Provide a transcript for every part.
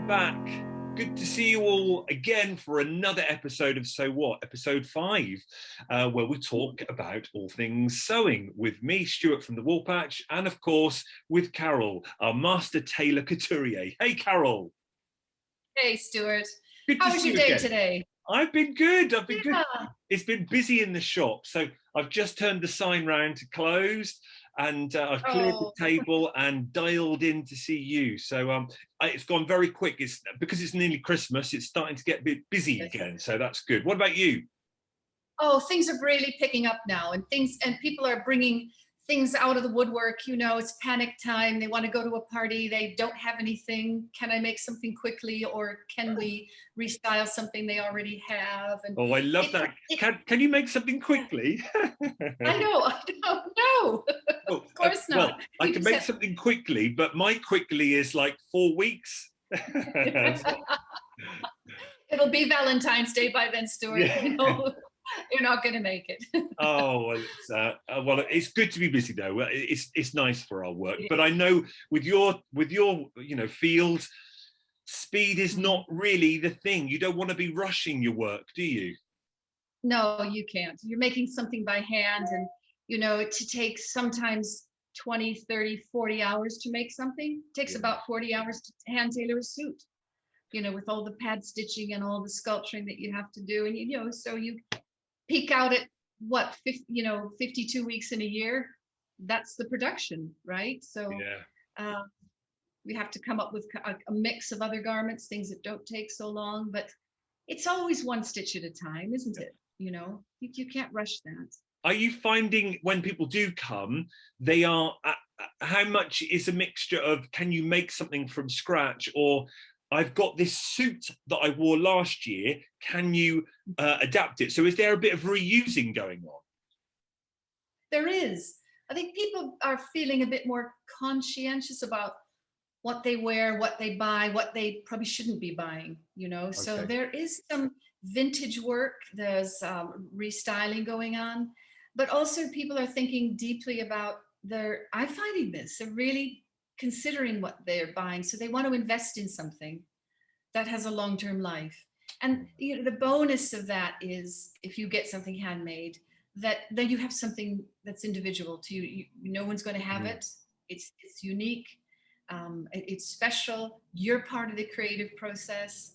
back. Good to see you all again for another episode of So What, episode 5, where we talk about all things sewing with me, Stuart from the Wool Patch, and of course with Carol, our master tailor couturier. Hey, Carol. Hey, Stuart. Good How to was see your you day again. today? I've been good. Yeah. It's been busy in the shop, so I've just turned the sign round to closed. And I've cleared the table and dialed in to see you. So it's gone very quick. It's because it's nearly Christmas. It's starting to get a bit busy again. So that's good. What about you? Oh, things are really picking up now, and people are bringing things out of the woodwork. You know, it's panic time. They want to go to a party. They don't have anything. Can I make something quickly, or can we restyle something they already have? And oh, I love that. Can you make something quickly? I don't know. Well, of course not. Well, I can make something quickly, but my quickly is like 4 weeks. It'll be Valentine's Day by then, Stuart. Yeah. You know, you're not going to make it. Oh, well, it's good to be busy though. It's nice for our work, but I know with your field, speed is not really the thing. You don't want to be rushing your work, do you? No, you can't. You're making something by hand, and you know, to take sometimes 20, 30, 40 hours to make something. It takes about 40 hours to hand tailor a suit, you know, with all the pad stitching and all the sculpturing that you have to do. And, you know, so you peak out at what, 52 weeks in a year. That's the production, right? So we have to come up with a mix of other garments, things that don't take so long, but it's always one stitch at a time, isn't it? You know, you can't rush that. Are you finding when people do come, they are, how much is a mixture of, can you make something from scratch, or I've got this suit that I wore last year, can you adapt it? So is there a bit of reusing going on? There is. I think people are feeling a bit more conscientious about what they wear, what they buy, what they probably shouldn't be buying, you know. Okay. So there is some vintage work, there's restyling going on, but also people are thinking deeply about I'm finding this, they're really considering what they're buying. So they want to invest in something that has a long-term life. And you know, the bonus of that is if you get something handmade, that then you have something that's individual to you. No one's going to have it. It's unique. It's special. You're part of the creative process.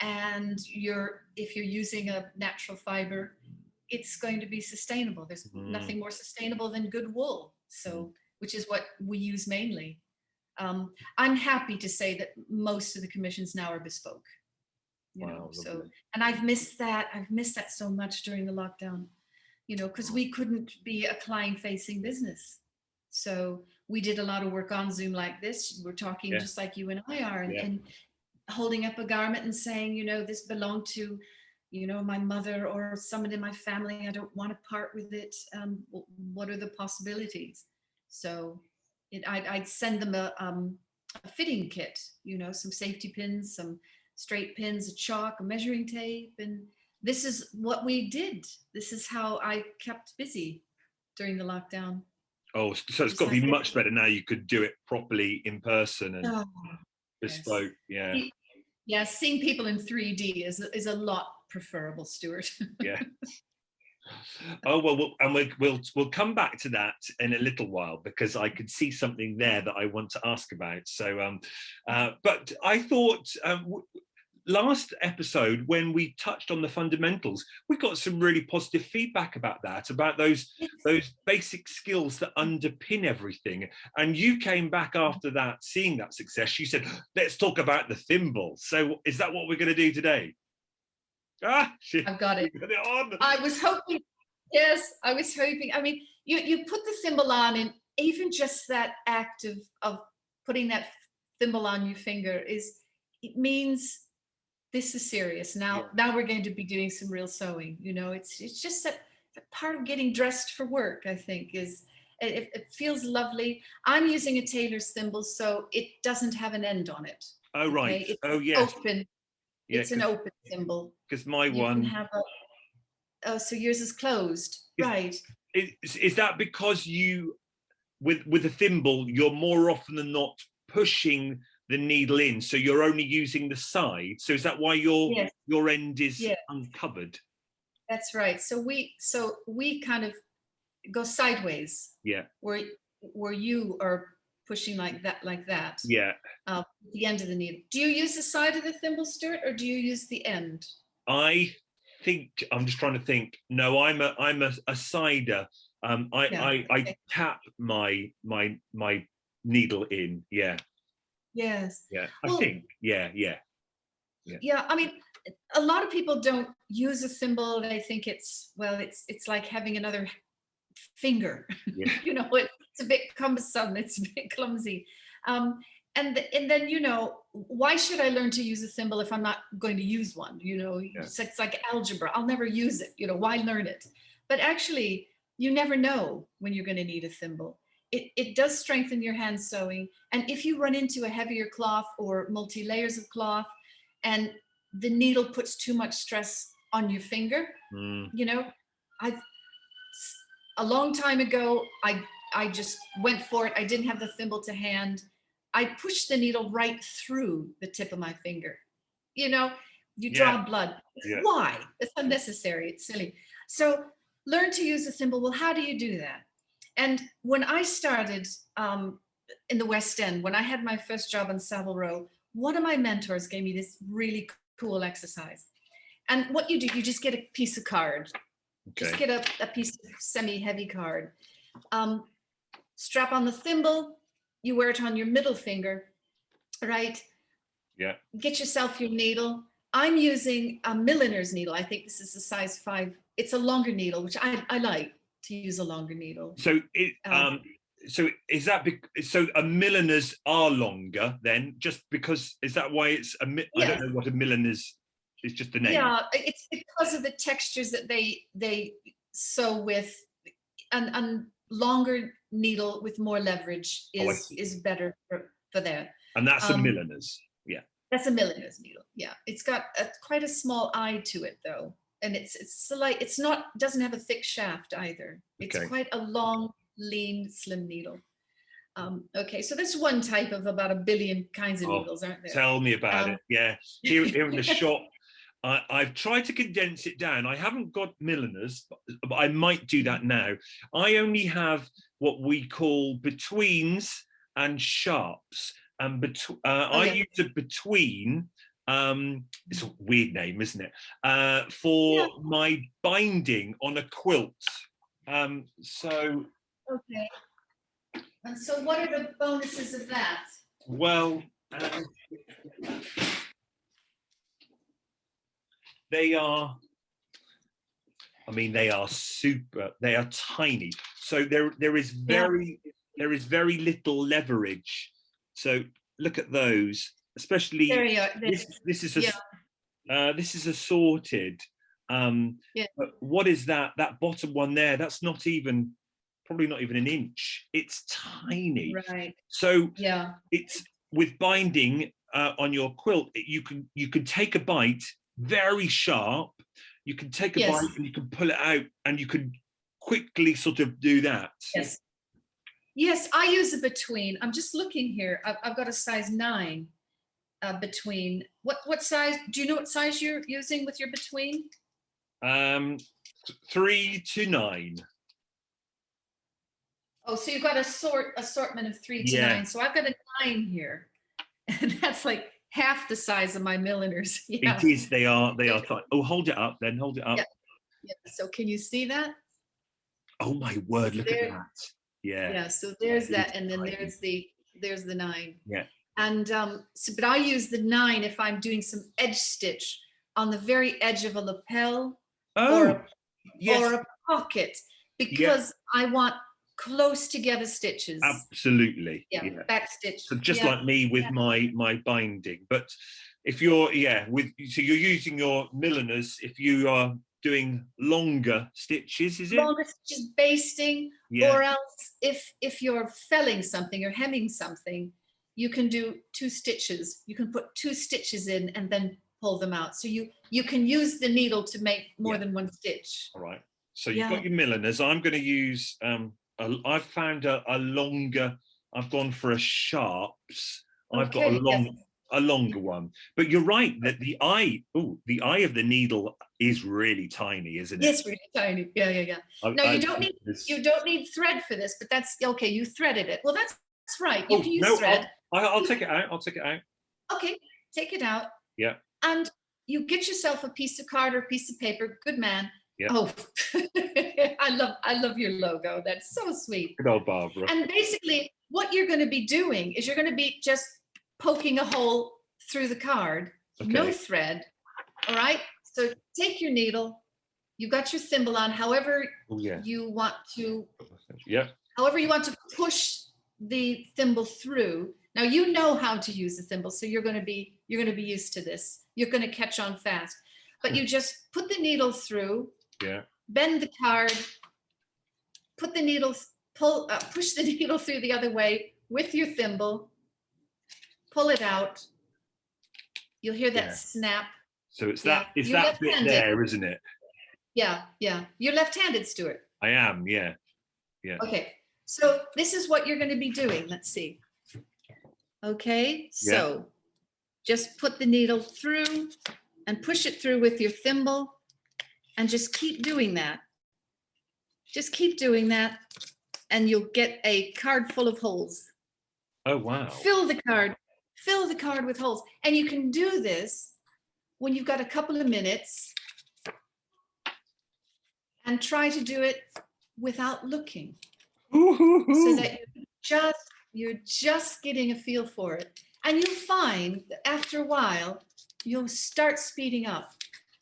And if you're using a natural fiber, it's going to be sustainable. There's nothing more sustainable than good wool. So, which is what we use mainly. I'm happy to say that most of the commissions now are bespoke. You know, so, and I've missed that. I've missed that so much during the lockdown, you know, because we couldn't be a client-facing business. So we did a lot of work on Zoom like this. We're talking just like you and I are, and holding up a garment and saying, you know, this belonged to, you know, my mother or someone in my family. I don't want to part with it. What are the possibilities? So I'd send them a fitting kit, you know, some safety pins, some straight pins, a chalk, a measuring tape. And this is what we did. This is how I kept busy during the lockdown. Oh, so it's got to be much better now. You could do it properly in person and bespoke. Yes. Yeah, seeing people in 3D is a lot preferable, Stuart. Yeah. Oh well, and we'll come back to that in a little while, because I could see something there that I want to ask about. So, but I thought last episode when we touched on the fundamentals, we got some really positive feedback about that, about those basic skills that underpin everything. And you came back after that, seeing that success. You said, "Let's talk about the thimble." So, is that what we're going to do today? I've got it. Got it on. I was hoping. Yes, I was hoping. I mean, you put the thimble on, and even just that act of putting that thimble on your finger it means this is serious. Now we're going to be doing some real sewing. You know, it's just that part of getting dressed for work, I think, is it feels lovely. I'm using a tailor's thimble, so it doesn't have an end on it. Oh, right. Okay? Oh, yes. Open. It's an open thimble. Because my one. So yours is closed, right? Is that because you, with a thimble, you're more often than not pushing the needle in, so you're only using the side. So is that why your end is uncovered? That's right. So we kind of go sideways. Yeah. Where you are pushing like that. Yeah. The end of the needle. Do you use the side of the thimble, Stuart, or do you use the end? I think I'm just trying to think. No, I'm a sider. I tap my needle in. Yeah. Yes. Yeah. I think. Yeah. Yeah. I mean, a lot of people don't use a thimble. They think it's like having another finger. Yeah. You know, it's a bit cumbersome. It's a bit clumsy. And then, you know, why should I learn to use a thimble if I'm not going to use one? You know, it's like algebra. I'll never use it. You know, why learn it? But actually, you never know when you're going to need a thimble. It does strengthen your hand sewing. And if you run into a heavier cloth or multi-layers of cloth and the needle puts too much stress on your finger, you know, a long time ago, I just went for it. I didn't have the thimble to hand. I pushed the needle right through the tip of my finger. You know, you draw blood. Why? It's unnecessary. It's silly. So learn to use a thimble. Well, how do you do that? And when I started in the West End, when I had my first job on Savile Row, one of my mentors gave me this really cool exercise. And what you do, you just get a piece of card. Okay. Just get a piece of semi-heavy card. Strap on the thimble. You wear it on your middle finger, right? Yeah. Get yourself your needle. I'm using a milliner's needle. I think this is a size 5. It's a longer needle, which I like to use a longer needle. So so is that so a milliner's are longer then? Just because is that why it's I don't know what a milliner's. It's just the name. Yeah, it's because of the textures that they sew with, and longer needle with more leverage is better for that. And that's a milliner's. Yeah. That's a milliner's needle. Yeah, it's got quite a small eye to it though, and it's not doesn't have a thick shaft either. It's quite a long, lean, slim needle. Okay, so that's one type of about 1 billion kinds of needles, aren't there? Tell me about it. Yeah, here in the shop. I've tried to condense it down. I haven't got milliners, but I might do that now. I only have what we call betweens and sharps. And I use a between, it's a weird name, isn't it? For my binding on a quilt. So. Okay. And so what are the bonuses of that? Well, they are super, they are tiny. So there is very little leverage. So look at those, especially this is assorted. But what is that bottom one there? That's probably not even an inch. It's tiny. Right. So it's with binding on your quilt, you can take a bite very sharp. You can take a bite and you can pull it out and you can quickly sort of do that. Yes, I use a between. I'm just looking here. I've got a size 9 between. What size? Do you know what size you're using with your between? 3 to 9. Oh, so you've got assortment of 3 to 9. So I've got a 9 here, and that's like half the size of my milliners. It is. They are tight. Oh, hold it up. Then hold it up. Yeah. So can you see that? Oh my word! Look at that. Yeah. So there's that, and then there's the 9. Yeah. And but I use the 9 if I'm doing some edge stitch on the very edge of a lapel or a pocket, because I want close together stitches. Absolutely. Yeah. Back stitch. So just like me with my binding. But if you're so you're using your milliners if you are doing longer stitches, is it? Longer stitches, basting, or else if you're felling something or hemming something, you can do 2 stitches. You can put 2 stitches in and then pull them out. So you can use the needle to make more than 1 stitch. All right. So you've got your milliners. I'm going to use I've found a longer. I've gone for a sharps I've got Yes. a longer one. But you're right that the eye of the needle is really tiny, isn't it? It's really tiny. Yeah. No, you don't need thread for this, but that's okay. You threaded it. Well, that's right. You can use thread. I'll take it out. I'll take it out. Okay, take it out. Yeah. And you get yourself a piece of card or a piece of paper. Good man. Yeah. Oh, I love your logo. That's so sweet. Good old Barbara. And basically, what you're going to be doing is you're going to be just poking a hole through the card. Okay. No thread. All right. So take your needle. You've got your thimble on. However you want to. Yeah. However you want to push the thimble through. Now you know how to use a thimble, so you're going to be used to this. You're going to catch on fast. But you just put the needle through. Yeah. Bend the card. Put the needle. Push the needle through the other way with your thimble. Pull it out. You'll hear that snap. So it's that bit there, isn't it? Yeah. You're left-handed, Stuart. I am. Yeah. Okay. So this is what you're going to be doing. Let's see. Okay. So just put the needle through and push it through with your thimble, and just keep doing that. Just keep doing that, and you'll get a card full of holes. Oh, wow. Fill the card with holes. And you can do this when you've got a couple of minutes, and try to do it without looking. So that you're just getting a feel for it. And you'll find that after a while, you'll start speeding up.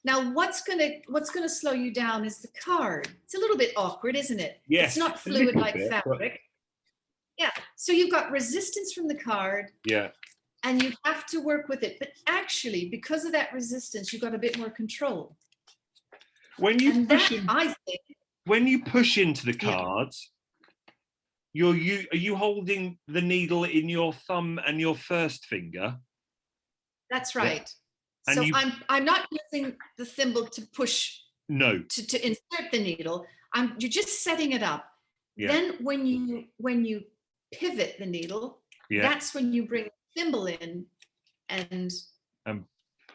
Now, what's gonna slow you down is the card. It's a little bit awkward, isn't it? Yes. It's not fluid like fabric. Yeah. So you've got resistance from the card. Yeah. And you have to work with it. But actually, because of that resistance, you've got a bit more control. When you when you push into the cards, are you holding the needle in your thumb and your first finger? That's right. Yeah. So I'm not using the thimble to push. No. To insert the needle. You're just setting it up. Yeah. Then when you pivot the needle, that's when you bring the thimble in, and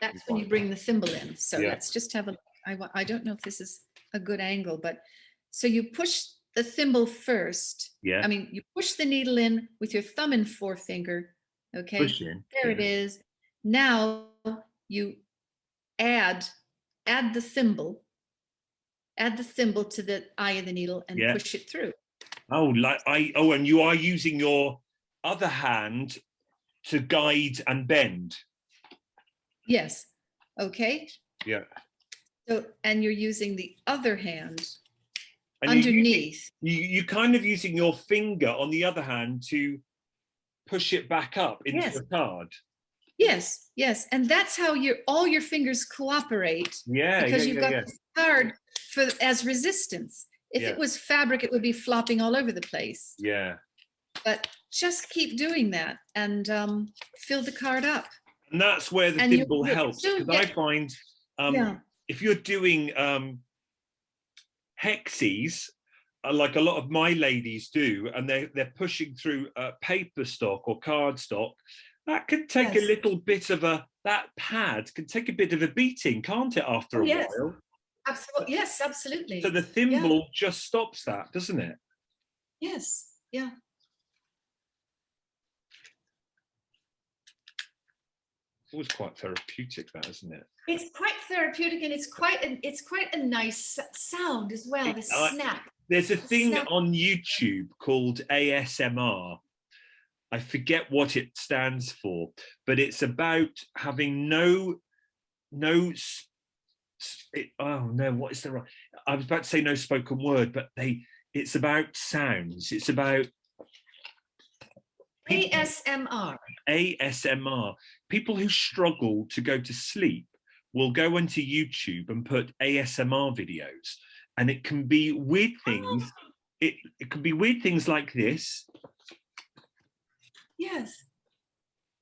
that's when you bring the thimble in. So let's just have I don't know if this is a good angle, but so you push the thimble first. Yeah. I mean, you push the needle in with your thumb and forefinger. Okay. Push in. There it is. Now you add the thimble to the eye of the needle and push it through. Oh, and you are using your other hand to guide and bend. Yes. Okay. Yeah. So, and you're using the other hand underneath. You're kind of using your finger on the other hand to push it back up into the card. Yes. And that's how all your fingers cooperate. Yeah. Because you've got this card as resistance. If it was fabric, it would be flopping all over the place. Yeah. But just keep doing that and fill the card up. And that's where the thimble helps. Because I find if you're doing hexes, like a lot of my ladies do, and they're pushing through paper stock or card stock, that could take a little bit of that pad can take a bit of a beating, can't it, after a while? Absolutely. Yes, absolutely. So the thimble just stops that, doesn't it? Yes. Yeah. It's always quite therapeutic, that, isn't it? It's quite therapeutic, and it's quite a nice sound as well. The snap. There's a thing on YouTube called ASMR. I forget what it stands for, but it's about having what is the right? I was about to say no spoken word, but it's about sounds. It's about ASMR. ASMR. People who struggle to go to sleep will go onto YouTube and put ASMR videos, and it can be weird things. It can be weird things like this. Yes.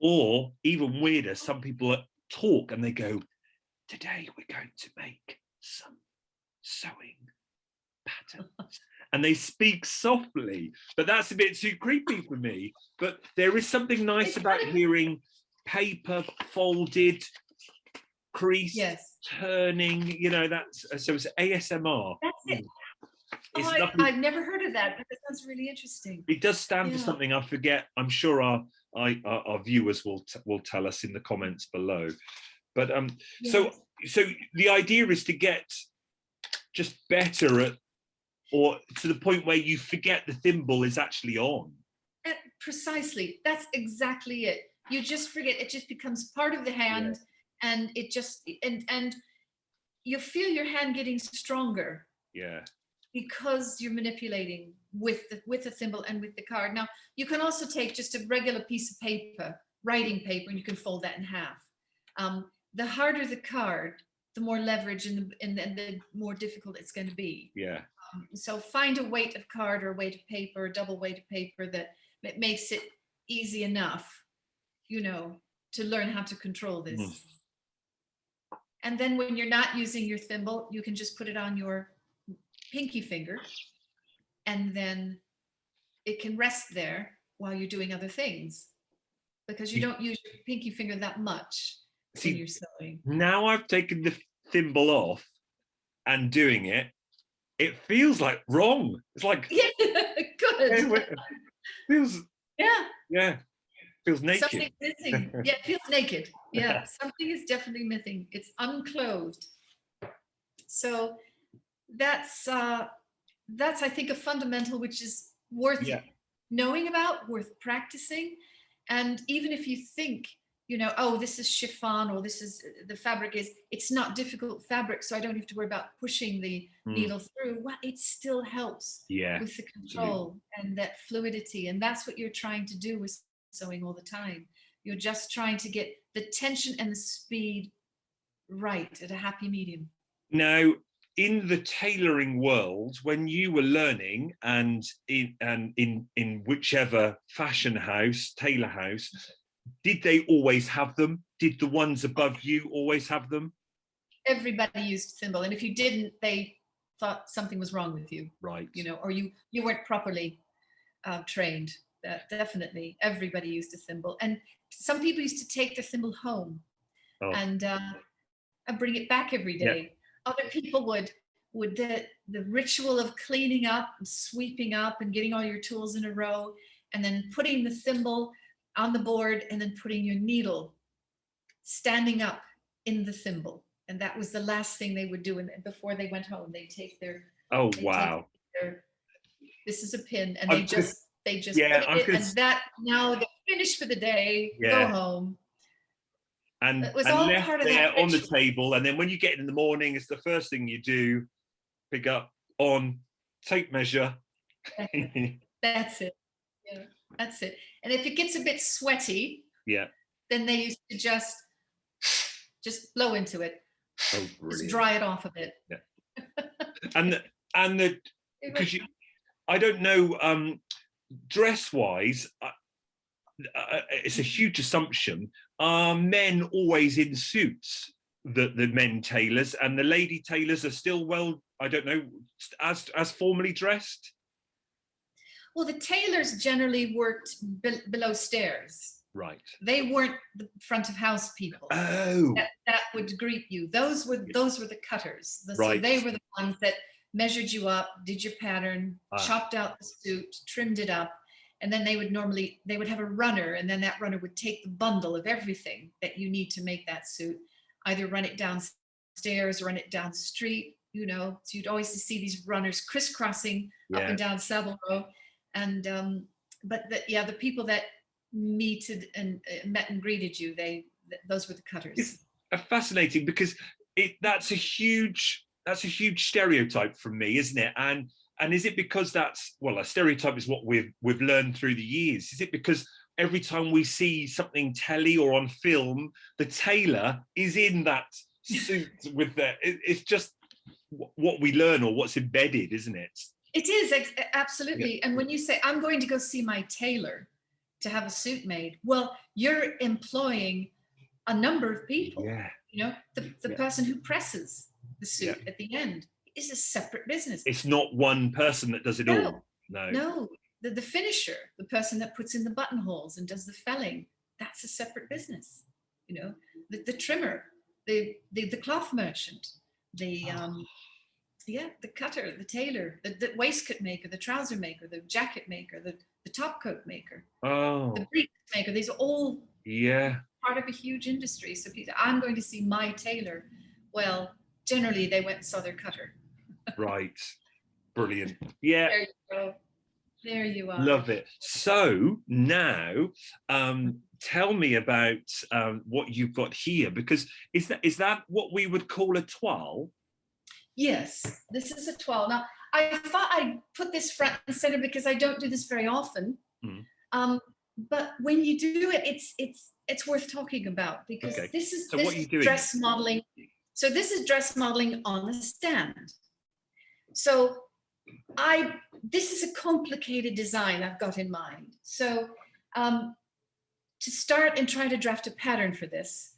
Or even weirder, some people talk and they go, "Today we're going to make some sewing patterns." and they speak softly, but that's a bit too creepy for me. But there is something nice about hearing paper folded, creased, yes, turning, you know, that's so it's ASMR. that's it. It's I've never heard of that, but that sounds really interesting. It does stand for something. I forget. I'm sure our viewers will tell us in the comments below. But so the idea is to get just better at, or to the point where you forget the thimble is actually on. Precisely. That's exactly it. You just forget. It just becomes part of the hand, and it just and you feel your hand getting stronger. Yeah. Because you're manipulating with the thimble and with the card. Now, you can also take just a regular piece of paper, writing paper, and you can fold that in half. The harder the card, the more leverage and the more difficult it's going to be. Yeah. So find a weight of card or weight of paper, or double weight of paper that makes it easy enough, you know, to learn how to control this. And then when you're not using your thimble, you can just put it on your pinky finger, and then it can rest there while you're doing other things, because you don't use your pinky finger that much when you're sewing. Now I've taken the thimble off and doing it, it feels like wrong. It's like good. It feels feels naked. Something's missing. Yeah, it feels naked. Yeah, something is definitely missing. It's unclothed. So that's I think a fundamental which is worth knowing about, worth practicing. And even if you think, you know, oh, this is chiffon, or this is the fabric it's not difficult fabric, so I don't have to worry about pushing the needle through. Well, it still helps with the control and that fluidity. And that's what you're trying to do with sewing all the time. You're just trying to get the tension and the speed right at a happy medium. Now, in the tailoring world, when you were learning, and in whichever fashion house, tailor house, did they always have them? Did the ones above you always have them? Everybody used thimble, and if you didn't, they thought something was wrong with you. Right. You know, or you weren't properly trained. Definitely, everybody used a thimble, and some people used to take the thimble home and bring it back every day. Other people would the ritual of cleaning up and sweeping up and getting all your tools in a row, and then putting the thimble on the board, and then putting your needle standing up in the thimble. And that was the last thing they would do. And before they went home, they'd take their this is a pin, and they just put it, and that now they're finished for the day. Go home. And it was all left part of there that on the table, and then when you get in the morning, it's the first thing you do: pick up, on, tape measure. That's it. Yeah, that's it. And if it gets a bit sweaty, then they used to just blow into it. Oh, brilliant! Just dry it off a bit. Yeah. and because I don't know, dress-wise, it's a huge assumption. Are men always in suits? The men tailors, and the lady tailors are still, well, I don't know, as formally dressed? Well, the tailors generally worked below stairs. Right. They weren't the front of house people. Oh. That would greet you. Those were the cutters. Right. So they were the ones that measured you up, did your pattern, chopped out the suit, trimmed it up. And then they would have a runner, and then that runner would take the bundle of everything that you need to make that suit, either run it downstairs or run it down the street, you know. So you'd always see these runners crisscrossing up and down Savile Row. And but the people that met and greeted you, those were the cutters. It's fascinating, because that's a huge stereotype from me, isn't it? And is it because that's, well, a stereotype is what we've learned through the years? Is it because every time we see something telly or on film, the tailor is in that suit with it's just what we learn, or what's embedded, isn't it? It is, absolutely. And when you say, I'm going to go see my tailor to have a suit made, well, you're employing a number of people. Yeah. You know, the person who presses the suit at the end. is a separate business. It's not one person that does it all. No. The finisher, the person that puts in the buttonholes and does the felling, that's a separate business. You know, the trimmer, the cloth merchant, the cutter, the tailor, the waistcoat maker, the trouser maker, the jacket maker, the top coat maker, the brief maker. These are all part of a huge industry. So people, I'm going to see my tailor. Well, generally they went and saw their cutter. Right. Brilliant. Yeah. There you go. There you are. Love it. So now tell me about what you've got here, because is that what we would call a toile? Yes, this is a toile. Now, I thought I'd put this front and center because I don't do this very often. But when you do it, it's worth talking about, because this is dress modeling. So this is dress modeling on the stand. So this is a complicated design I've got in mind. So to start and try to draft a pattern for this,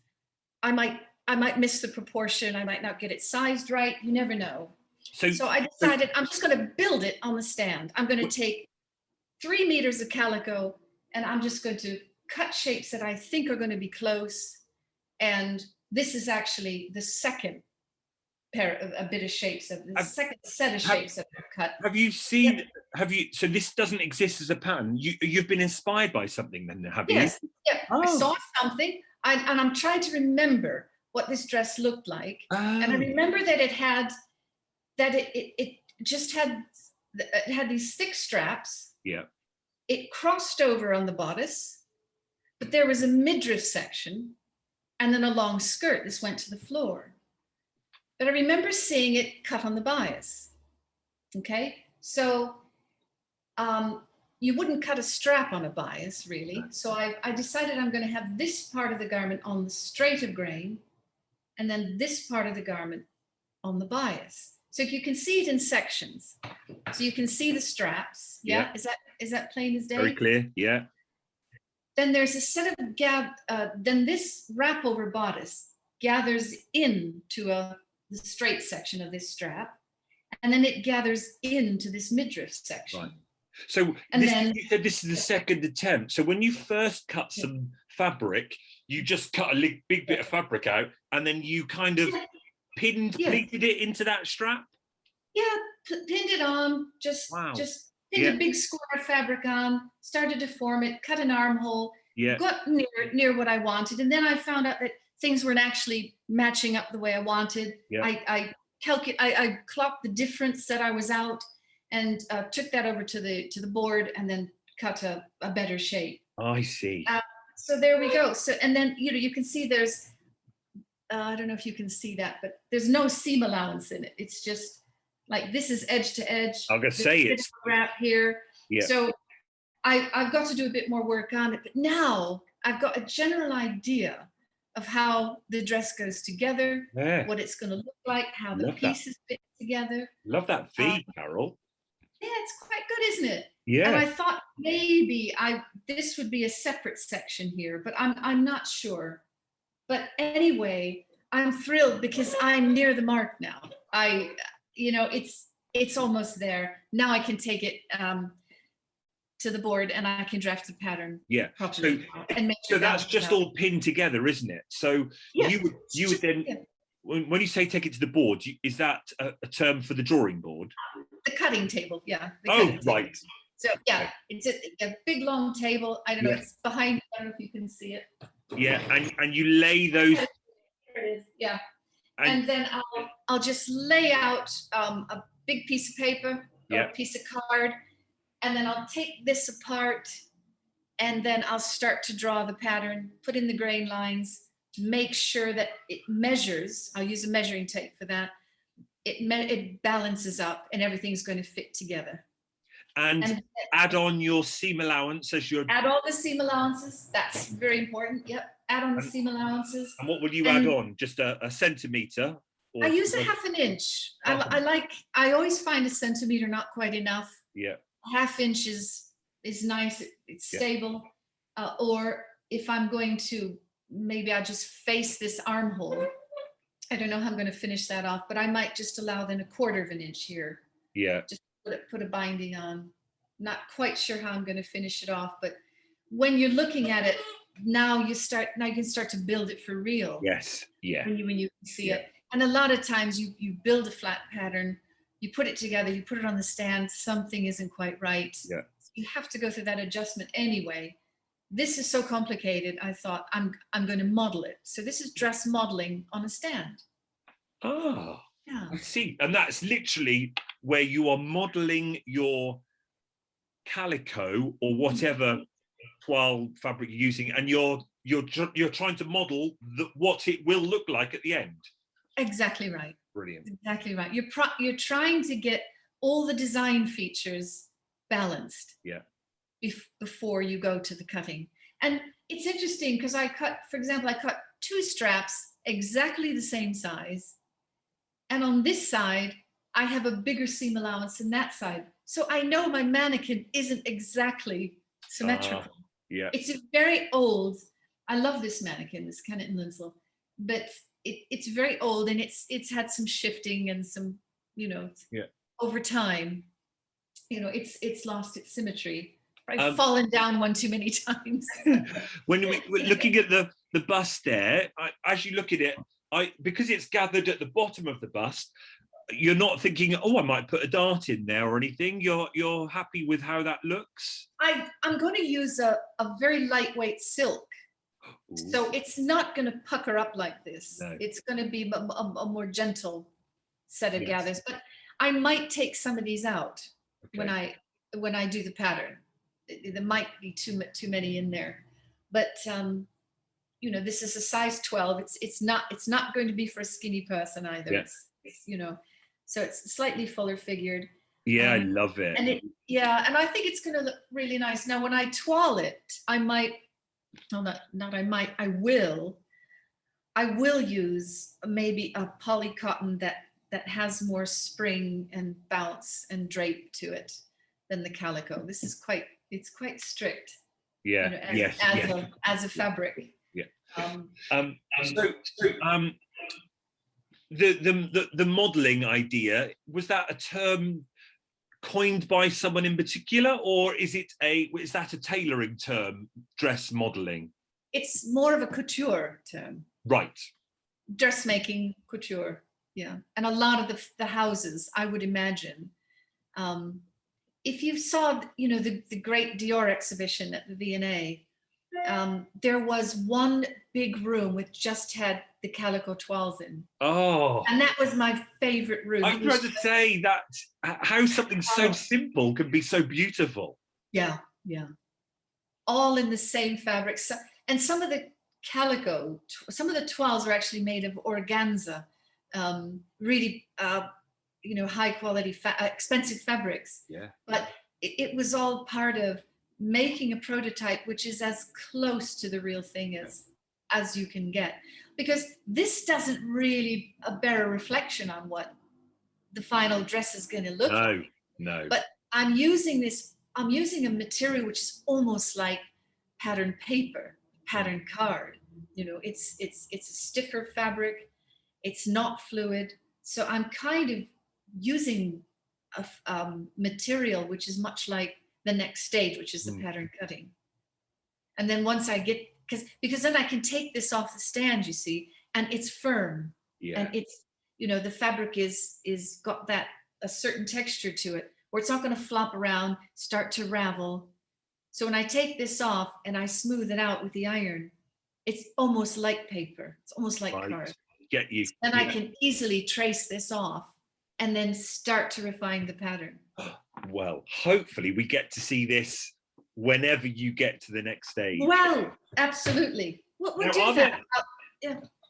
I might miss the proportion. I might not get it sized right. You never know. So I decided I'm just going to build it on the stand. I'm going to take 3 meters of calico, and I'm just going to cut shapes that I think are going to be close. And this is actually the second bit of shapes, the second set of shapes that I've cut. Have you seen? So this doesn't exist as a pattern. You've been inspired by something, then, have you? Yes. Yeah. I saw something, and I'm trying to remember what this dress looked like. And I remember that it had these thick straps. Yeah. It crossed over on the bodice, but there was a midriff section and then a long skirt. This went to the floor. But I remember seeing it cut on the bias. Okay, so you wouldn't cut a strap on a bias, really. So I decided I'm going to have this part of the garment on the straight of grain, and then this part of the garment on the bias. So you can see it in sections. So you can see the straps. Yeah. Is that plain as day? Very clear. Yeah. Then there's a set of then this wrap over bodice gathers into the straight section of this strap, and then it gathers into this midriff section. Right. So you said this is the second attempt. So when you first cut some fabric, you just cut a big bit of fabric out, and then you kind of pleated it into that strap? Yeah, pinned it on, just pinned a big square of fabric on, started to form it, cut an armhole, got near what I wanted, and then I found out that things weren't actually matching up the way I wanted. Yeah. I clocked the difference that I was out, and took that over to the board, and then cut a better shape. I see. So there we go. So, and then you can see there's I don't know if you can see that, but there's no seam allowance in it. It's just like this is edge to edge. I'm gonna say it's wrap here. Yeah. So I've got to do a bit more work on it, but now I've got a general idea of how the dress goes together, what it's going to look like, how the pieces fit together. Love that V, Carol. Yeah, it's quite good, isn't it? Yeah. And I thought maybe this would be a separate section here, but I'm not sure. But anyway, I'm thrilled because I'm near the mark now. It's almost there. Now I can take it to the board, and I can draft the pattern. Yeah. Properly. So that's just all pinned together, isn't it? So you would then, when you say take it to the board, is that a term for the drawing board? The cutting table, yeah. Right. So it's a big long table. I don't know. It's behind. I don't know if you can see it. Yeah, and you lay those. There it is. Yeah. And then I'll just lay out a big piece of paper or a piece of card, and then I'll take this apart, and then I'll start to draw the pattern, put in the grain lines, make sure that it measures. I'll use a measuring tape for that. It balances up, and everything's going to fit together. And add on your seam allowance as your... Add all the seam allowances. That's very important. Yep. Add on the seam allowances. And what will you add on? Just a centimetre? I use a half an inch. I always find a centimetre not quite enough. Yeah. Half inch is nice. It's stable. Or if I'm going to, maybe I'll just face this armhole. I don't know how I'm going to finish that off, but I might just allow then 1/4 of an inch here. Yeah. Just put a binding on. Not quite sure how I'm going to finish it off, but when you're looking at it, now you can start to build it for real. Yes. Yeah. When you see it. And a lot of times you build a flat pattern, you put it together, you put it on the stand, something isn't quite right. Yeah. You have to go through that adjustment anyway. This is so complicated. I thought I'm going to model it. So this is dress modeling on a stand. Ah, Yeah. I see. And that's literally where you are modeling your calico or whatever toile fabric you're using, and you're trying to model what it will look like at the end. Exactly right. Brilliant. Exactly right. You're trying to get all the design features balanced. Yeah. Before you go to the cutting. And it's interesting because for example, I cut 2 straps exactly the same size. And on this side, I have a bigger seam allowance than that side. So I know my mannequin isn't exactly symmetrical. Yeah. It's very old. I love this mannequin, this Kennett and Linsell, but it's very old, and it's had some shifting and some, over time, it's lost its symmetry. I've fallen down one too many times. When we're looking at the bust there, as you look at it, because it's gathered at the bottom of the bust, you're not thinking, oh, I might put a dart in there or anything. You're happy with how that looks? I'm going to use a very lightweight silk. Ooh. So it's not going to pucker up like this. No. It's going to be a more gentle set of gathers. But I might take some of these out when I do the pattern. There might be too many in there, but this is a size 12. It's not going to be for a skinny person either. Yeah. It's so it's slightly fuller figured. Yeah, I love it. And and I think it's going to look really nice. Now, when I toile it, I will use maybe a poly cotton that has more spring and bounce and drape to it than the calico. This is quite strict. Yeah. As a fabric. Yeah. The modeling idea, was that a term coined by someone in particular, or is that a tailoring term, dress modeling? It's more of a couture term. Right. Dressmaking couture. Yeah. And a lot of the houses, I would imagine, if you saw, the great Dior exhibition at the V&A, there was one big room which just had the calico toiles in. Oh. And that was my favorite room. I was trying to say that how something so simple can be so beautiful. Yeah, yeah. All in the same fabric. So, and some of the calico, some of the toiles are actually made of organza, really high quality, expensive fabrics. Yeah. But it was all part of making a prototype which is as close to the real thing as you can get, because this doesn't really bear a reflection on what the final dress is going to look like. No. But I'm using a material which is almost like pattern paper, pattern card. It's a stiffer fabric. It's not fluid. So I'm kind of using a material which is much like the next stage, which is the pattern cutting. And then once I get, because then I can take this off the stand, you see, and it's firm. Yeah. And it's, the fabric is got a certain texture to it, where it's not going to flop around, start to ravel. So when I take this off and I smooth it out with the iron, it's almost like paper. It's almost like card. Get you. And I can easily trace this off and then start to refine the pattern. Well, hopefully we get to see this whenever you get to the next stage. Well, absolutely. We'll do that.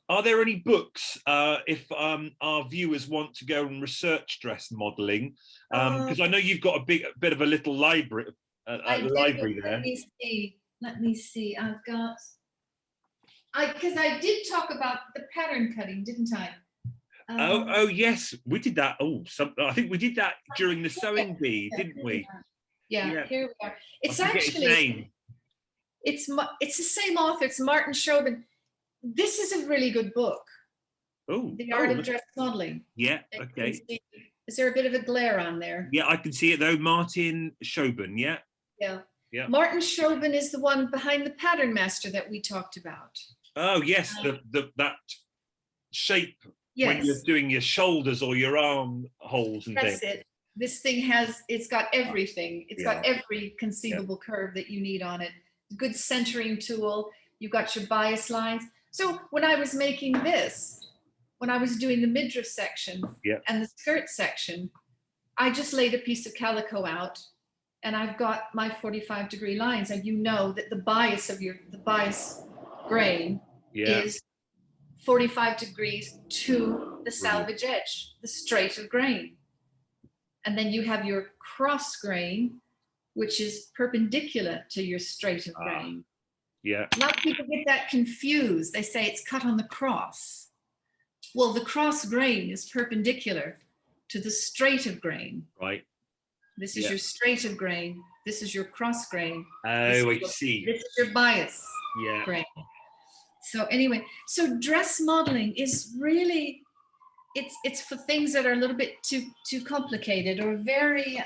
Are there any books if our viewers want to go and research dress modeling? Because I know you've got a bit of a little library, library there. Let me see. Because I did talk about the pattern cutting, didn't I? Oh yes, we did that. I think we did that during the sewing bee, didn't we? Yeah, here we are. It's actually it's the same author. It's Martin Schoben. This is a really good book. Oh, The Art of Dress Modeling. Yeah. Okay. Is there a bit of a glare on there? Yeah, I can see it though. Martin Schoben. Yeah. Yeah. Yeah. Martin Schoben is the one behind the Pattern Master that we talked about. Oh yes, that shape when Yes. you're doing your shoulders or your arm holes and That's things. it. This thing it's got everything. It's Yeah. got every conceivable curve that you need on it. Good centering tool. You've got your bias lines. So when I was making this, when I was doing the midriff section and the skirt section, I just laid a piece of calico out and I've got my 45-degree lines, and you know that the bias of the bias grain is 45 degrees to the salvage edge, the straight of grain. And then you have your cross grain, which is perpendicular to your straight of grain. Yeah. A lot of people get that confused. They say it's cut on the cross. Well, the cross grain is perpendicular to the straight of grain. Right. This is your straight of grain. This is your cross grain. Oh, I see. This is your bias grain. So anyway, so dress modeling is really, it's for things that are a little bit too complicated or very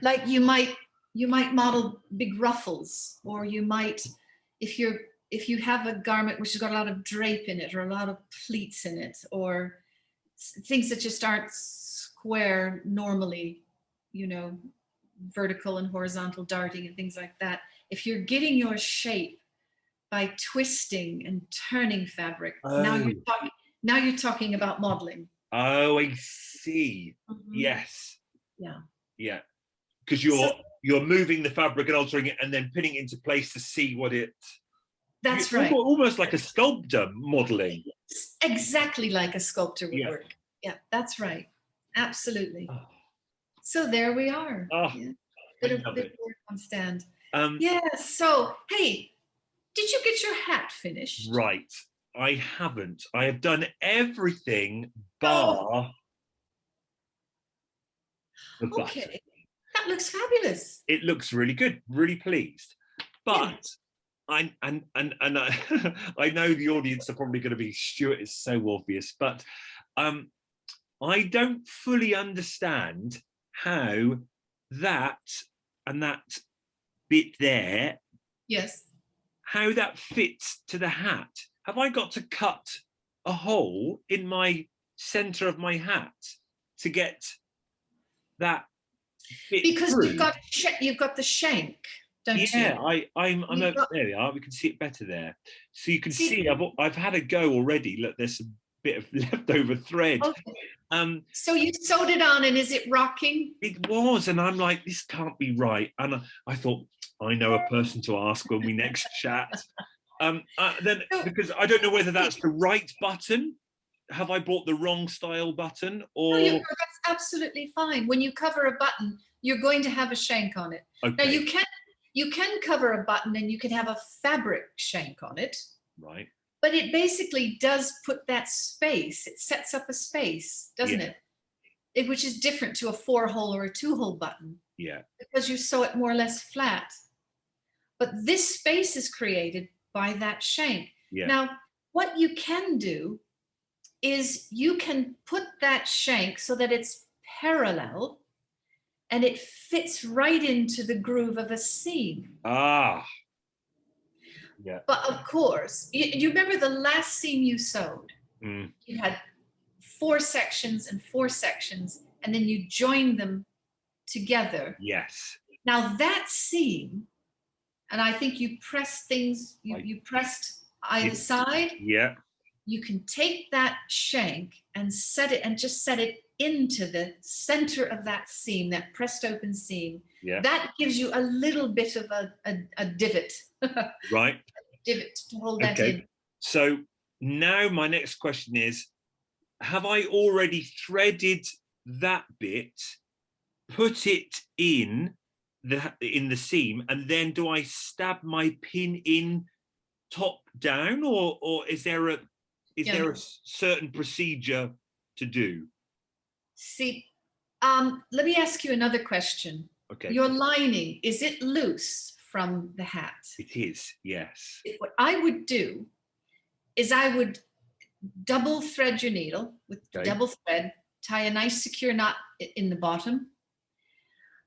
like you might model big ruffles, or you might, if you have a garment which has got a lot of drape in it or a lot of pleats in it, or things that just aren't square normally, vertical and horizontal darting and things like that. If you're getting your shape by twisting and turning fabric, now you're talking about modeling. Oh, I see. Yes. Yeah. Yeah. Because you're moving the fabric and altering it and then pinning it into place to see what it. That's right. Almost like a sculptor modeling. It's exactly like a sculptor would work. Yeah, that's right. Absolutely. Oh. So there we are. Oh, bit of work on stand. So hey, did you get your hat finished? Right. I haven't. I have done everything bar the button. Okay. That looks fabulous. It looks really good. Really pleased. But I know the audience are probably going to be, Stuart is so obvious, but I don't fully understand how that bit there, how that fits to the hat. Have I got to cut a hole in my center of my hat to get that fit because through? you've got the shank, don't you? Yeah, I'm there we are. We can see it better there. So you can see I've had a go already. Look, there's a bit of leftover thread. Okay. So you sewed it on, and is it rocking? It was, and I'm like, this can't be right. And I thought, I know a person to ask when we next chat. Because I don't know whether that's the right button. Have I bought the wrong style button? Or no, that's absolutely fine. When you cover a button, you're going to have a shank on it. Okay. Now you can cover a button and you can have a fabric shank on it. Right. But it basically does put that space. It sets up a space, doesn't it? Which is different to a 4-hole or a 2-hole button. Yeah. Because you sew it more or less flat. But this space is created by that shank. Yeah. Now, what you can do is you can put that shank so that it's parallel and it fits right into the groove of a seam. Ah. Yeah. But of course, you remember the last seam you sewed? Mm. You had 4 sections and 4 sections, and then you joined them together. Yes. Now that seam, and I think you pressed things, you pressed either side. Yeah. You can take that shank and set it into the center of that seam, that pressed open seam. Yeah. That gives you a little bit of a divot. Right. A divot to hold that in. So now my next question is, have I already threaded that bit, put it in the seam, and then do I stab my pin in top down, or is there a certain procedure to do? See, let me ask you another question. Okay. Your lining, is it loose from the hat? It is, yes. What I would do is I would double thread your needle with double thread, tie a nice secure knot in the bottom.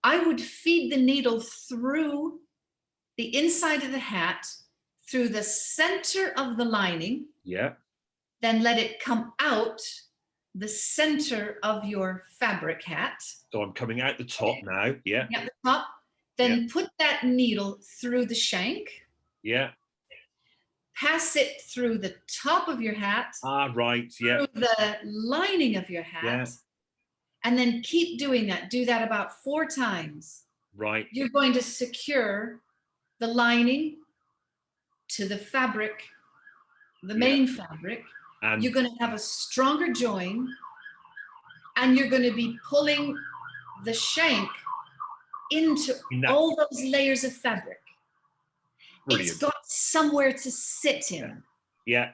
I would feed the needle through the inside of the hat, through the center of the lining. Yeah. Then let it come out the center of your fabric hat. So I'm coming out the top now. Yeah. At the top. Then put that needle through the shank. Yeah. Pass it through the top of your hat. Right. Yeah. Through the lining of your hat. Yeah. And then keep doing that. Do that about 4 times. Right. You're going to secure the lining to the fabric, the main fabric. And you're going to have a stronger join, and you're going to be pulling the shank into all those layers of fabric. Brilliant. It's got somewhere to sit in. Yeah.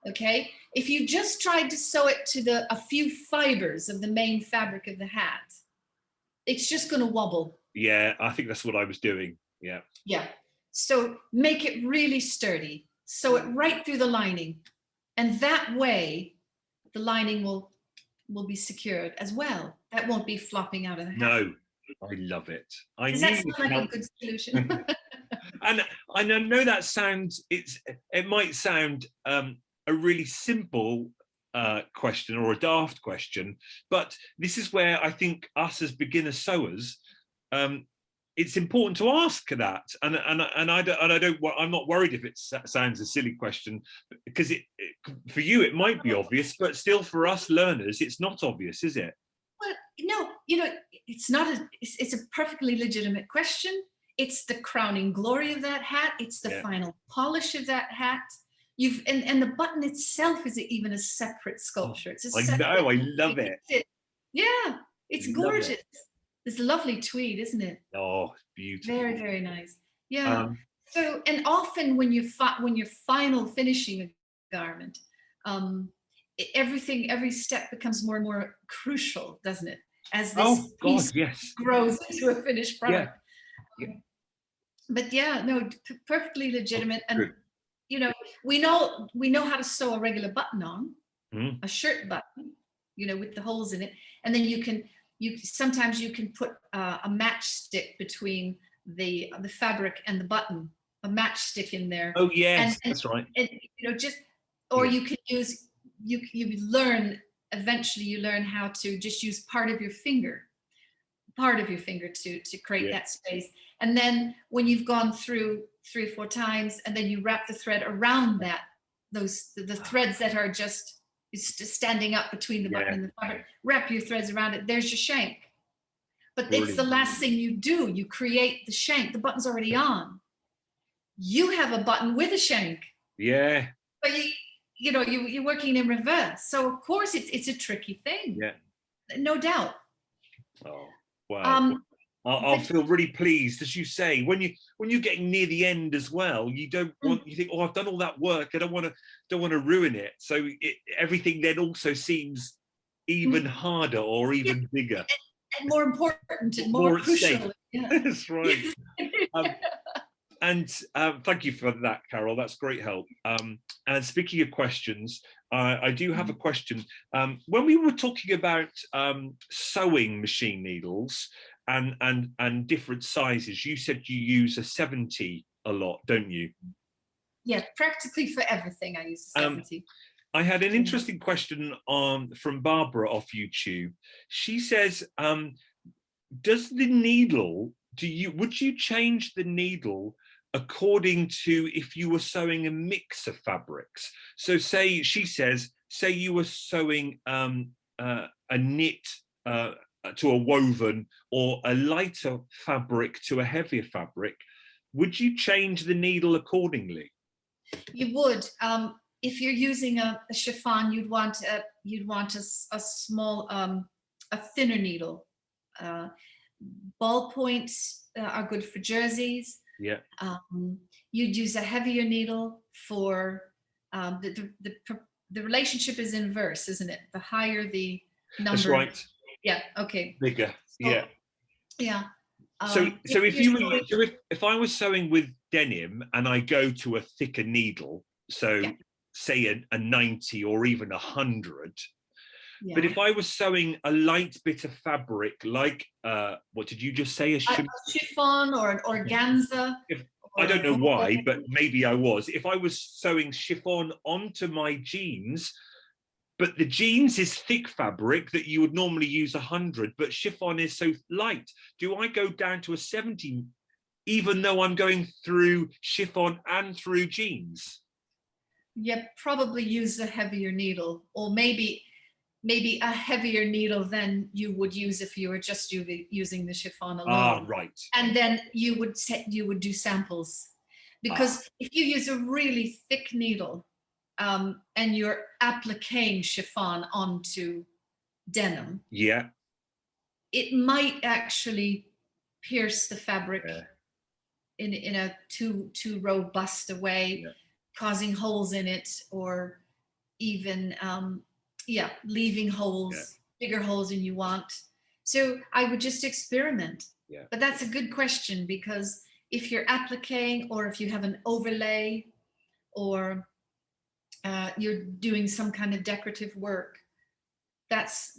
Okay. If you just tried to sew it to a few fibers of the main fabric of the hat, it's just going to wobble. Yeah, I think that's what I was doing. Yeah. Yeah. So make it really sturdy. Sew it right through the lining. And that way, the lining will be secured as well. That won't be flopping out of the hat. No, I love it. Does that sound like a good solution? And I know that sounds, it might sound a really simple question or a daft question, but this is where I think us as beginner sewers, it's important to ask that, and I'm not worried if it sounds a silly question, because for you it might be obvious, but still for us learners it's not obvious, is it? Well, no, it's not. It's a perfectly legitimate question. It's the crowning glory of that hat. It's the final polish of that hat. And the button itself is even a separate sculpture. It's a I love it. Yeah, it's gorgeous. It's lovely tweed, isn't it? Oh, beautiful. Very, very nice. Yeah. So, and often when you're final finishing a garment, every step becomes more and more crucial, doesn't it? As this piece grows into a finished product. Yeah. But yeah, no, perfectly legitimate. And we know how to sew a regular button on, a shirt button, with the holes in it, and then sometimes you can put a matchstick between the fabric and the button, a matchstick in there. Oh yes, that's right. And you can use eventually you learn how to just use part of your finger to create that space. And then when you've gone through 3 or 4 times, and then you wrap the thread around that, the threads that are just standing up between the button and the fabric, wrap your threads around it. There's your shank. But it's the last thing you do. You create the shank. The button's already on. You have a button with a shank. Yeah. But you're working in reverse. So of course it's a tricky thing. Yeah. No doubt. Oh wow. I'll feel really pleased, as you say, when you're getting near the end as well. You don't want, you think, oh, I've done all that work. I don't want to ruin it. So everything then also seems even harder or even bigger and more important and more crucial. Yeah. That's right. And thank you for that, Carol. That's great help. And speaking of questions, I do have a question. When we were talking about sewing machine needles and different sizes, you said you use a 70 a lot, don't you? Yeah, practically for everything I use a 70. I had an interesting question from Barbara off YouTube. She says, does the needle, would you change the needle according to if you were sewing a mix of fabrics? So say you were sewing a knit to a woven, or a lighter fabric to a heavier fabric, would you change the needle accordingly? You would. If you're using a chiffon, you'd want a small, a thinner needle. Ball points are good for jerseys. Yeah. You'd use a heavier needle for the relationship is inverse, isn't it? The higher the number. That's right. Yeah. Okay. Bigger. Yeah. Yeah. So if I was sewing with denim and I go to a thicker needle, so say a 90 or even 100. Yeah. But if I was sewing a light bit of fabric, like what did you just say? A chiffon or an organza. I don't know why, but maybe I was. If I was sewing chiffon onto my jeans, but the jeans is thick fabric that you would normally use 100, but chiffon is so light, do I go down to a 70, even though I'm going through chiffon and through jeans? Yeah, probably use a heavier needle, or maybe a heavier needle than you would use if you were just using the chiffon alone. Ah, right. And then you would do samples, because if you use a really thick needle and you're appliquing chiffon onto denim, yeah, it might actually pierce the fabric in a too robust a way, causing holes in it, or even leaving holes, bigger holes than you want. So I would just experiment. But that's a good question, because if you're appliquing, or if you have an overlay, or you're doing some kind of decorative work, that's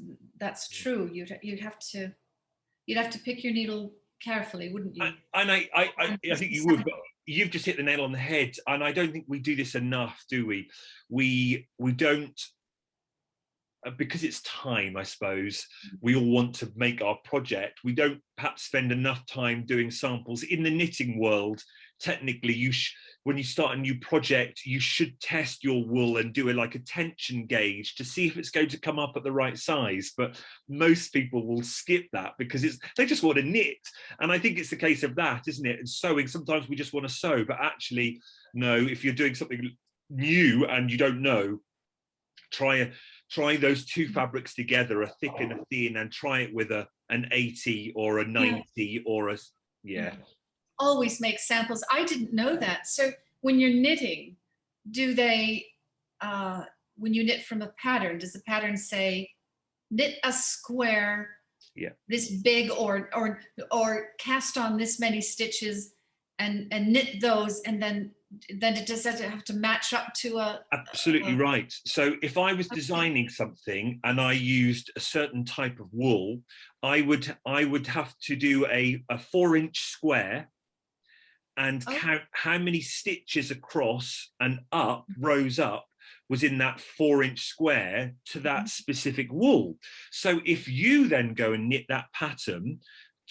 true. You'd have to pick your needle carefully, wouldn't you? And I think you would. But you've just hit the nail on the head, and I don't think we do this enough, do we? We don't. Because it's time, I suppose, we all want to make our project. We don't perhaps spend enough time doing samples. In the knitting world, technically, when you start a new project, you should test your wool and do like a tension gauge to see if it's going to come up at the right size. But most people will skip that because they just want to knit. And I think it's the case of that, isn't it? And sewing, sometimes we just want to sew, but actually, no, if you're doing something new and you don't know, try those two fabrics together, a thick and a thin, and try it with an 80 or a 90 or a Always make samples. I didn't know that. So when you're knitting, do they when you knit from a pattern, does the pattern say knit a square this big, or cast on this many stitches and knit those, and then it does that have to match up to a... Absolutely right. So if I was designing something and I used a certain type of wool, I would have to do a 4-inch square and count how many stitches across and up, rows up, was in that 4-inch square to that specific wool. So if you then go and knit that pattern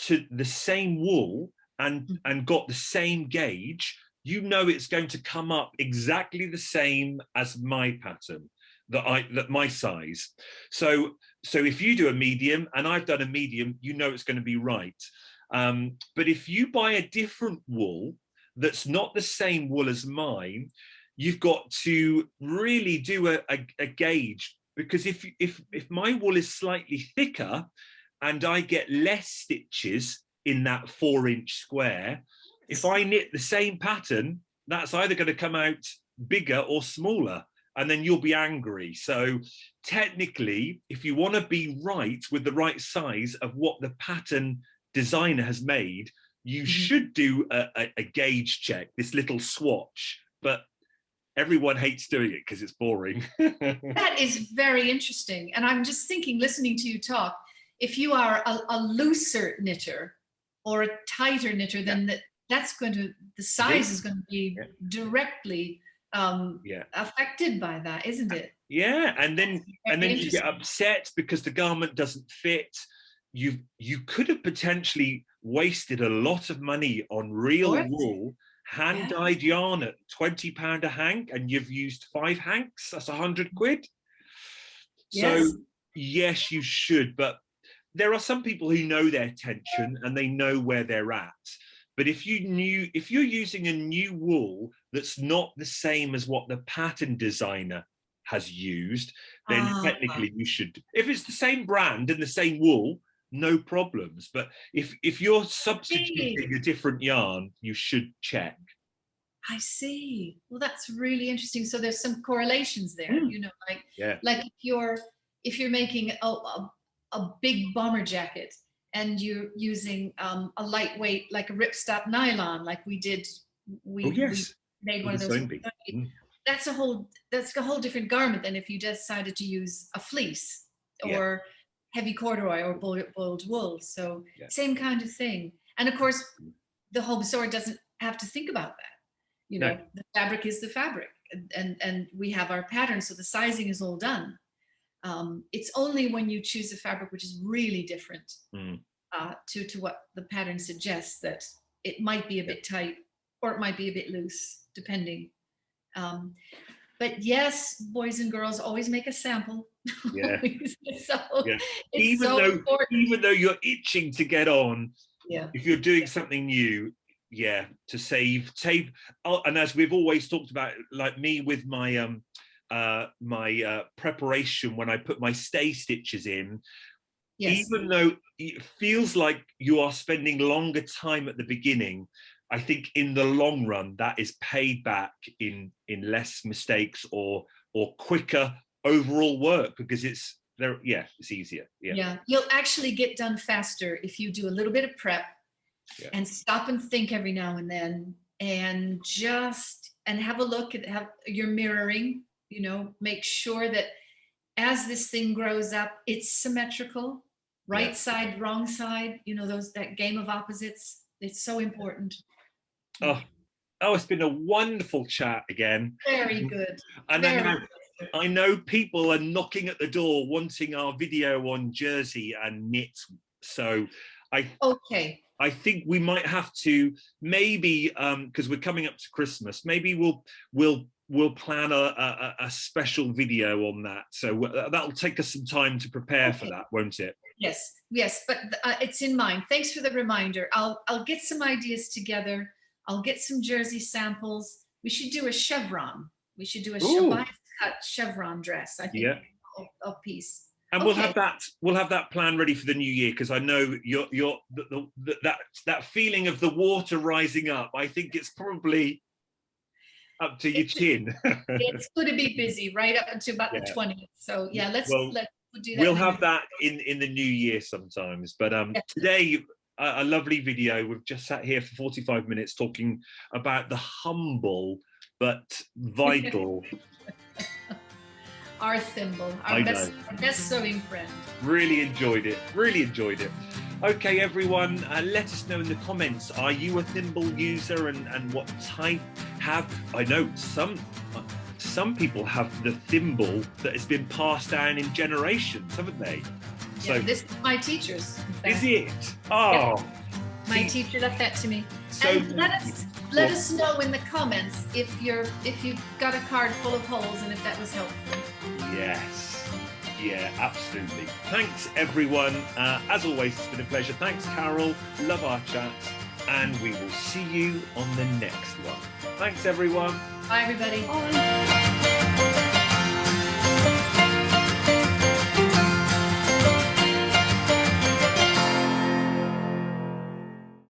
to the same wool and got the same gauge, you know it's going to come up exactly the same as my pattern, that my size. So if you do a medium and I've done a medium, you know it's going to be right. But if you buy a different wool that's not the same wool as mine, you've got to really do a gauge, because if my wool is slightly thicker and I get less stitches in that 4-inch square, if I knit the same pattern, that's either going to come out bigger or smaller, and then you'll be angry. So technically, if you want to be right with the right size of what the pattern designer has made, you should do a gauge check, this little swatch, but everyone hates doing it because it's boring. That is very interesting. And I'm just thinking, listening to you talk, if you are a looser knitter or a tighter knitter, then the size is going to be directly affected by that, isn't it? Yeah, and then you get upset because the garment doesn't fit. You could have potentially wasted a lot of money on real wool, hand-dyed yarn at £20 a hank, and you've used 5 hanks. That's 100 quid. So yes, you should, but there are some people who know their tension and they know where they're at. But if you're using a new wool that's not the same as what the pattern designer has used, then technically you should. If it's the same brand and the same wool, no problems. But if you're substituting a different yarn, you should check. I see. Well, that's really interesting. So there's some correlations there, you know, like if you're making a big bomber jacket and you're using a lightweight, like a ripstop nylon, like we did, we made one of those. that's a whole different garment than if you decided to use a fleece or heavy corduroy or boiled wool. So same kind of thing. And of course, the home sewer doesn't have to think about that. You know, the fabric is the fabric, and we have our pattern, so the sizing is all done. It's only when you choose a fabric which is really different to what the pattern suggests that it might be a bit tight or it might be a bit loose, depending. But yes, boys and girls, always make a sample. Yeah. Even though you're itching to get on, if you're doing something new, to save. Oh, and as we've always talked about, like me with my preparation when I put my stay stitches in, even though it feels like you are spending longer time at the beginning, I think in the long run that is paid back in less mistakes or quicker overall work, because it's there. It's easier. You'll actually get done faster if you do a little bit of prep and stop and think every now and then, and have a look at how you're mirroring. You know, make sure that as this thing grows up, it's symmetrical, right side, wrong side. You know, that game of opposites. It's so important. Oh, it's been a wonderful chat again. Very good. And I know people are knocking at the door wanting our video on jersey and knit. So I think we might have to maybe, because we're coming up to Christmas, maybe we'll plan a special video on that. So that'll take us some time to prepare for that, won't it? Yes, but it's in mind. Thanks for the reminder. I'll get some ideas together. I'll get some jersey samples. We should do a chevron. We should do a cut chevron dress, I think, a piece. And we'll have that plan ready for the new year, because I know that feeling of the water rising up. I think it's probably up to your chin. It's going to be busy right up until about the 20th. So let's do that. We'll have that in the new year sometimes. But today, a lovely video. We've just sat here for 45 minutes talking about the humble but vital our thimble, our best sewing friend. Really enjoyed it. Okay, everyone, let us know in the comments, are you a thimble user, and what type I know some people have the thimble that has been passed down in generations, haven't they? So this is my teacher's. Is it? Oh. Yeah. My teacher left that to me. So and let us know in the comments if you've got a card full of holes and if that was helpful. Yes. Yeah, absolutely. Thanks, everyone. As always, it's been a pleasure. Thanks, Carol. Love our chats. And we will see you on the next one. Thanks, everyone. Bye, everybody. Bye.